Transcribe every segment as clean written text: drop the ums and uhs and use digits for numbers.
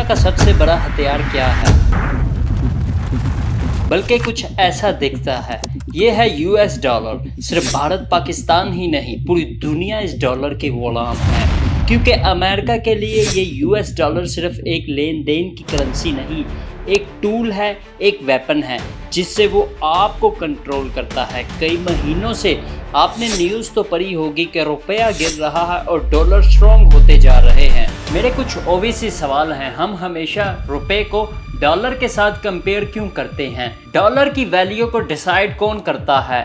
दुनिया का सबसे बड़ा हथियार क्या है? बल्कि कुछ ऐसा दिखता है। ये है यूएस डॉलर। सिर्फ भारत पाकिस्तान ही नहीं, पूरी दुनिया इस डॉलर के गुलाम है। क्योंकि अमेरिका के लिए ये यूएस डॉलर सिर्फ एक लेन देन की करेंसी नहीं, एक टूल है, एक वेपन है जिससे वो आपको कंट्रोल करता है। कई महीनों से आपने न्यूज़ तो पढ़ी होगी कि रुपया गिर रहा है और डॉलर स्ट्रॉन्ग होते जा रहे हैं। मेरे कुछ ओबीसी सवाल हैं। हम हमेशा रुपए को डॉलर के साथ कंपेयर क्यों करते हैं? डॉलर की वैल्यू को डिसाइड कौन करता है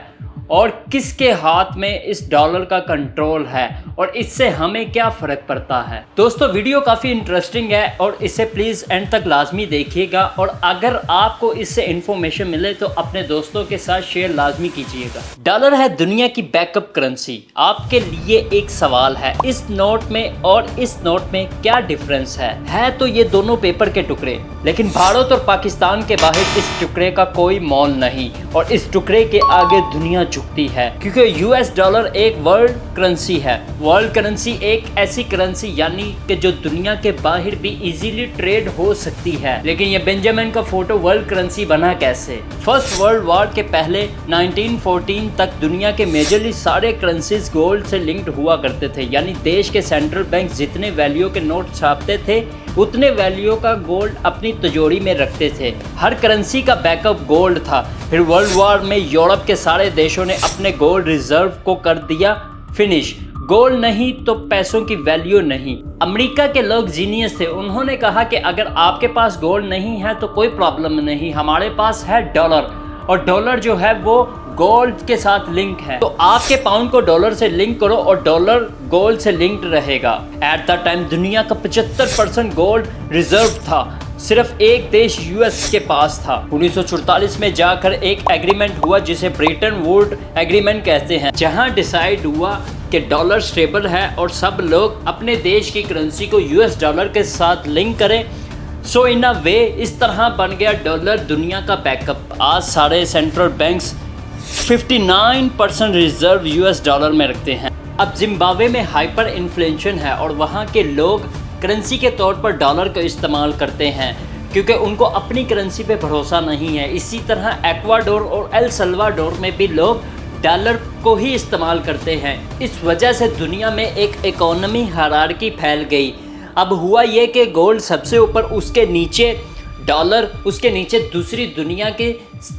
और किसके हाथ में इस डॉलर का कंट्रोल है और इससे हमें क्या फ़र्क पड़ता है? दोस्तों, वीडियो काफ़ी इंटरेस्टिंग है और इसे प्लीज़ एंड तक लाजमी देखिएगा और अगर आपको इससे इन्फॉर्मेशन मिले तो अपने दोस्तों के साथ शेयर लाजमी कीजिएगा। डॉलर है दुनिया की बैकअप करेंसी। आपके लिए एक सवाल है, इस नोट में और इस नोट में क्या डिफरेंस है तो ये दोनों पेपर के टुकड़े, लेकिन भारत और पाकिस्तान के बाहर इस टुकड़े का कोई मोल नहीं और इस टुकड़े के आगे दुनिया झुकती है, क्योंकि यूएस डॉलर एक वर्ल्ड करेंसी है। वर्ल्ड करेंसी एक ऐसी करेंसी यानी कि जो दुनिया के बाहर भी इजीली ट्रेड हो सकती है। लेकिन ये बेंजामिन का फोटो वर्ल्ड करेंसी बना कैसे? फर्स्ट वर्ल्ड वॉर के पहले 1914 तक दुनिया के मेजरली सारे करेंसीज गोल्ड से लिंक्ड हुआ करते थे, यानी देश के सेंट्रल बैंक जितने वैल्यू के नोट छापते थे उतने वैल्यू का गोल्ड अपनी तिजोरी में रखते थे। हर करेंसी का बैकअप गोल्ड था। फिर वर्ल्ड वॉर में यूरोप के सारे देशों ने अपने गोल्ड रिजर्व को कर दिया फिनिश। गोल्ड नहीं तो पैसों की वैल्यू नहीं। अमेरिका के लोग जीनियस थे। उन्होंने कहा कि अगर आपके पास गोल्ड नहीं है तो कोई प्रॉब्लम नहीं, हमारे पास है डॉलर, और डॉलर जो है वो गोल्ड के साथ लिंक है। तो आपके पाउंड को डॉलर से लिंक करो और डॉलर गोल्ड से लिंक्ड रहेगा। एट द टाइम दुनिया का 75% गोल्ड रिजर्व था। सिर्फ एक देश यूएस के पास था। 1944 में जाकर एक एग्रीमेंट हुआ जिसे ब्रेटन वुड एग्रीमेंट कहते हैं, जहां डिसाइड हुआ कि डॉलर स्टेबल है और सब लोग अपने देश की करेंसी को यूएस डॉलर के साथ लिंक करें। सो इन अ वे इस तरह बन गया डॉलर दुनिया का बैकअप। आज सारे central banks 59% reserve US dollar में रखते हैं। अब जिम्बाब्वे में हाइपर इन्फ्लेशन है और वहाँ के लोग करेंसी के तौर पर डॉलर का इस्तेमाल करते हैं क्योंकि उनको अपनी करेंसी पे भरोसा नहीं है। इसी तरह एक्वाडोर और एल सल्वाडोर में भी लोग डॉलर को ही इस्तेमाल करते हैं। इस वजह से दुनिया में एक इकोनॉमी हायरार्की फैल गई। अब हुआ ये कि गोल्ड सबसे ऊपर, उसके नीचे डॉलर, उसके नीचे दूसरी दुनिया की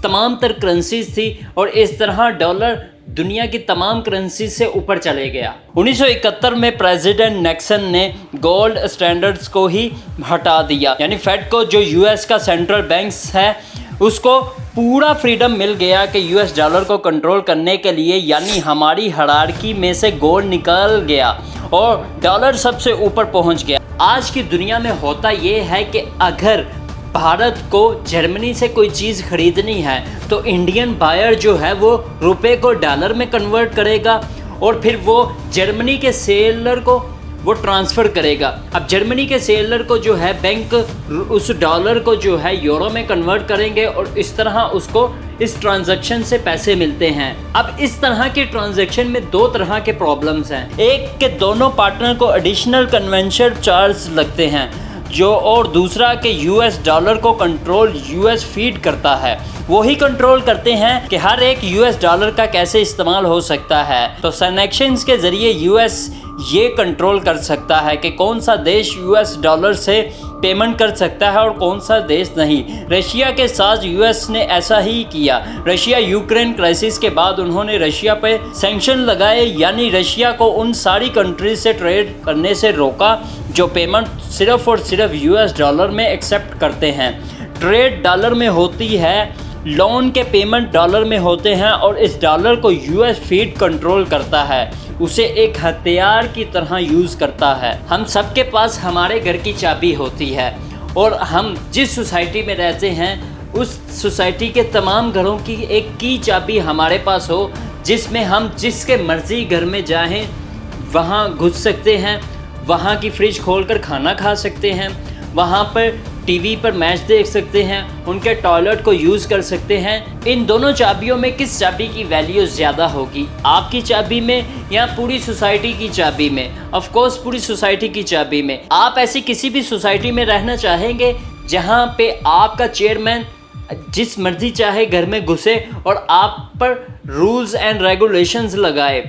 तमाम तर करेंसीज थी और इस तरह डॉलर दुनिया की तमाम करेंसी से ऊपर चले गया। 1971 में प्रेसिडेंट निक्सन ने गोल्ड स्टैंडर्ड्स को ही हटा दिया, यानी फेड को, जो यूएस का सेंट्रल बैंक है, उसको पूरा फ्रीडम मिल गया कि यूएस डॉलर को कंट्रोल करने के लिए, यानी हमारी हायरार्की में से गोल्ड निकल गया और डॉलर सबसे ऊपर पहुंच गया। आज की दुनिया में होता ये है कि अगर भारत को जर्मनी से कोई चीज़ खरीदनी है तो इंडियन बायर जो है वो रुपए को डॉलर में कन्वर्ट करेगा और फिर वो जर्मनी के सेलर को वो ट्रांसफ़र करेगा। अब जर्मनी के सेलर को जो है बैंक उस डॉलर को जो है यूरो में कन्वर्ट करेंगे और इस तरह उसको इस ट्रांजैक्शन से पैसे मिलते हैं। अब इस तरह के ट्रांजैक्शन में दो तरह के प्रॉब्लम्स हैं। एक के दोनों पार्टनर को एडिशनल कन्वेंशन चार्ज लगते हैं जो, और दूसरा कि यूएस डॉलर को कंट्रोल यूएस फीड करता है। वही कंट्रोल करते हैं कि हर एक यूएस डॉलर का कैसे इस्तेमाल हो सकता है। तो सैंक्शंस के ज़रिए यूएस ये कंट्रोल कर सकता है कि कौन सा देश यूएस डॉलर से पेमेंट कर सकता है और कौन सा देश नहीं। रशिया के साथ यूएस ने ऐसा ही किया। रशिया यूक्रेन क्राइसिस के बाद उन्होंने रशिया पे सैंक्शन लगाए, यानी रशिया को उन सारी कंट्रीज से ट्रेड करने से रोका जो पेमेंट सिर्फ और सिर्फ यूएस डॉलर में एक्सेप्ट करते हैं। ट्रेड डॉलर में होती है, लोन के पेमेंट डॉलर में होते हैं और इस डॉलर को यूएस फीड कंट्रोल करता है, उसे एक हथियार की तरह यूज़ करता है। हम सबके पास हमारे घर की चाबी होती है और हम जिस सोसाइटी में रहते हैं उस सोसाइटी के तमाम घरों की एक की चाबी हमारे पास हो, जिसमें हम जिसके मर्ज़ी घर में जाएं वहाँ घुस सकते हैं, वहाँ की फ्रिज खोलकर खाना खा सकते हैं, वहाँ पर टीवी पर मैच देख सकते हैं, उनके टॉयलेट को यूज़ कर सकते हैं। इन दोनों चाबियों में किस चाबी की वैल्यू ज़्यादा होगी, आपकी चाबी में या पूरी सोसाइटी की चाबी में? ऑफ कोर्स पूरी सोसाइटी की चाबी में। आप ऐसी किसी भी सोसाइटी में रहना चाहेंगे जहाँ पे आपका चेयरमैन जिस मर्जी चाहे घर में घुसे और आप पर रूल्स एंड रेगुलेशंस लगाए?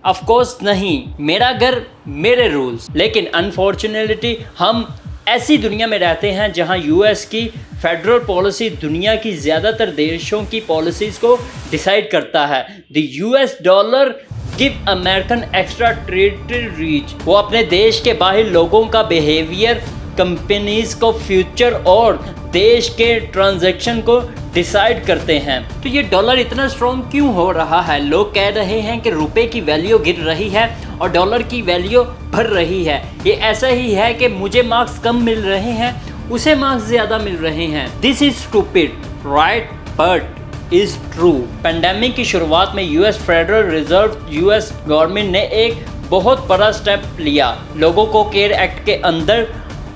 ऑफ कोर्स नहीं, मेरा घर मेरे रूल्स। लेकिन अनफॉर्चुनेटली हम ऐसी दुनिया में रहते हैं जहां यूएस की फेडरल पॉलिसी दुनिया की ज़्यादातर देशों की पॉलिसीज़ को डिसाइड करता है। The US dollar give American extra territory reach. वो अपने देश के बाहर लोगों का बिहेवियर, कंपनीज को फ्यूचर और देश के ट्रांजैक्शन को डिसाइड करते हैं। तो ये डॉलर इतना स्ट्रॉन्ग क्यों हो रहा है? लोग कह रहे हैं कि रुपए की वैल्यू गिर रही है और डॉलर की वैल्यू बढ़ रही है। ये ऐसा ही है कि मुझे मार्क्स कम मिल रहे हैं, उसे मार्क्स ज़्यादा मिल रहे हैं। This is stupid right but is true. Pandemic की शुरुआत में US federal reserve US government ने एक बहुत बड़ा स्टेप लिया। लोगों को केयर एक्ट के अंदर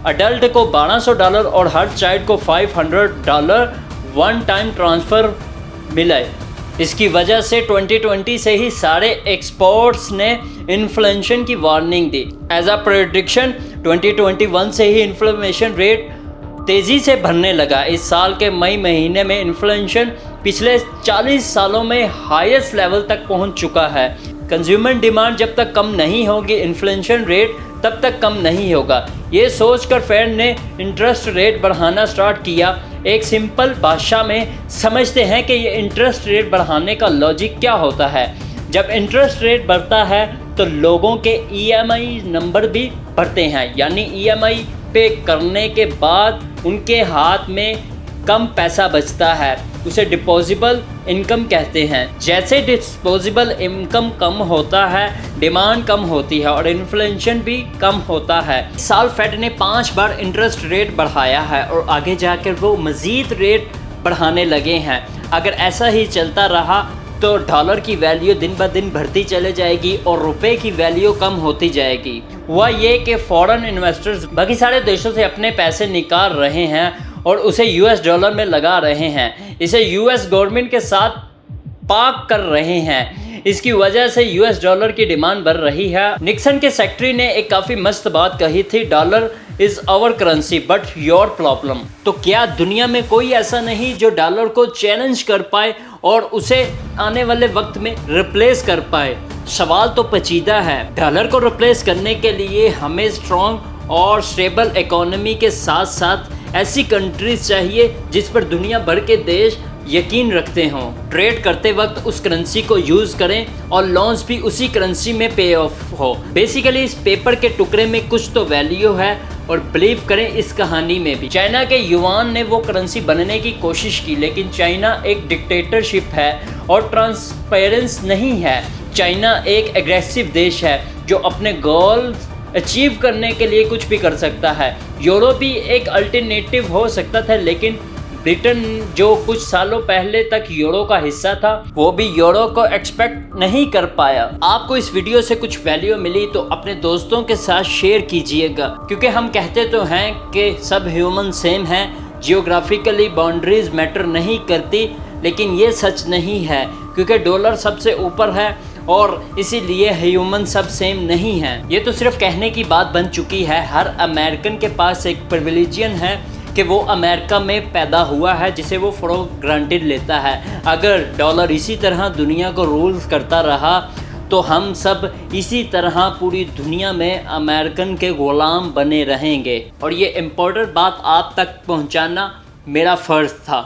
अडल्ट को $1200 और हर चाइल्ड को $500 वन टाइम ट्रांसफ़र मिला। इसकी वजह से 2020 से ही सारे एक्सपर्ट्स ने इन्फ्लेशन की वार्निंग दी। एज अ प्रेडिक्शन 2021 से ही इन्फ्लेशन रेट तेज़ी से बढ़ने लगा। इस साल के मई महीने में इन्फ्लेशन पिछले 40 सालों में हाईएस्ट लेवल तक पहुंच चुका है। कंज्यूमर डिमांड जब तक कम नहीं होगी, इन्फ्लेशन रेट तब तक कम नहीं होगा। ये सोचकर फेड ने इंटरेस्ट रेट बढ़ाना स्टार्ट किया। एक सिंपल भाषा में समझते हैं कि ये इंटरेस्ट रेट बढ़ाने का लॉजिक क्या होता है। जब इंटरेस्ट रेट बढ़ता है तो लोगों के ईएमआई नंबर भी बढ़ते हैं, यानी ईएमआई पे करने के बाद उनके हाथ में कम पैसा बचता है। उसे डिस्पोजेबल इनकम कहते हैं। जैसे डिस्पोजेबल इनकम कम होता है, डिमांड कम होती है और इन्फ्लेशन भी कम होता है। इस साल फेड ने 5 बार इंटरेस्ट रेट बढ़ाया है और आगे जाकर वो मज़ीद रेट बढ़ाने लगे हैं। अगर ऐसा ही चलता रहा तो डॉलर की वैल्यू दिन ब दिन बढ़ती चले जाएगी और रुपए की वैल्यू कम होती जाएगी। हुआ ये कि फॉरेन इन्वेस्टर्स बाकी सारे देशों से अपने पैसे निकाल रहे हैं और उसे यूएस डॉलर में लगा रहे हैं। इसे यूएस गवर्नमेंट के साथ पार्क कर रहे हैं। इसकी वजह से यूएस डॉलर की डिमांड बढ़ रही है। निक्सन के सेक्रेटरी ने एक काफ़ी मस्त बात कही थी, dollar is our currency but your problem. तो क्या दुनिया में कोई ऐसा नहीं जो डॉलर को चैलेंज कर पाए और उसे आने वाले वक्त में रिप्लेस कर पाए? सवाल तो पेचीदा है। डॉलर को रिप्लेस करने के लिए हमें स्ट्रॉन्ग और स्टेबल इकोनॉमी के साथ साथ ऐसी कंट्रीज चाहिए जिस पर दुनिया भर के देश यकीन रखते हों। ट्रेड करते वक्त उस करेंसी को यूज़ करें और लॉन्स भी उसी करेंसी में पे ऑफ हो। बेसिकली इस पेपर के टुकड़े में कुछ तो वैल्यू है और बिलीव करें इस कहानी में भी। चाइना के युआन ने वो करेंसी बनने की कोशिश की, लेकिन चाइना एक डिक्टेटरशिप है और ट्रांसपेरेंस नहीं है। चाइना एक एग्रेसिव देश है जो अपने गोल्स अचीव करने के लिए कुछ भी कर सकता है। यूरोप भी एक अल्टरनेटिव हो सकता था, लेकिन ब्रिटेन जो कुछ सालों पहले तक यूरो का हिस्सा था वो भी यूरो को एक्सपेक्ट नहीं कर पाया। आपको इस वीडियो से कुछ वैल्यू मिली तो अपने दोस्तों के साथ शेयर कीजिएगा, क्योंकि हम कहते तो हैं कि सब ह्यूमन सेम हैं, जियोग्राफिकली बाउंड्रीज मैटर नहीं करती, लेकिन ये सच नहीं है क्योंकि डॉलर सबसे ऊपर है और इसीलिए ह्यूमन सब सेम नहीं है। ये तो सिर्फ कहने की बात बन चुकी है। हर अमेरिकन के पास एक प्रिविलेजन है कि वो अमेरिका में पैदा हुआ है, जिसे वो फॉर ग्रांटेड लेता है। अगर डॉलर इसी तरह दुनिया को रूल्स करता रहा तो हम सब इसी तरह पूरी दुनिया में अमेरिकन के गुलाम बने रहेंगे। और ये इम्पोर्टेंट बात आप तक पहुंचाना मेरा फ़र्ज़ था।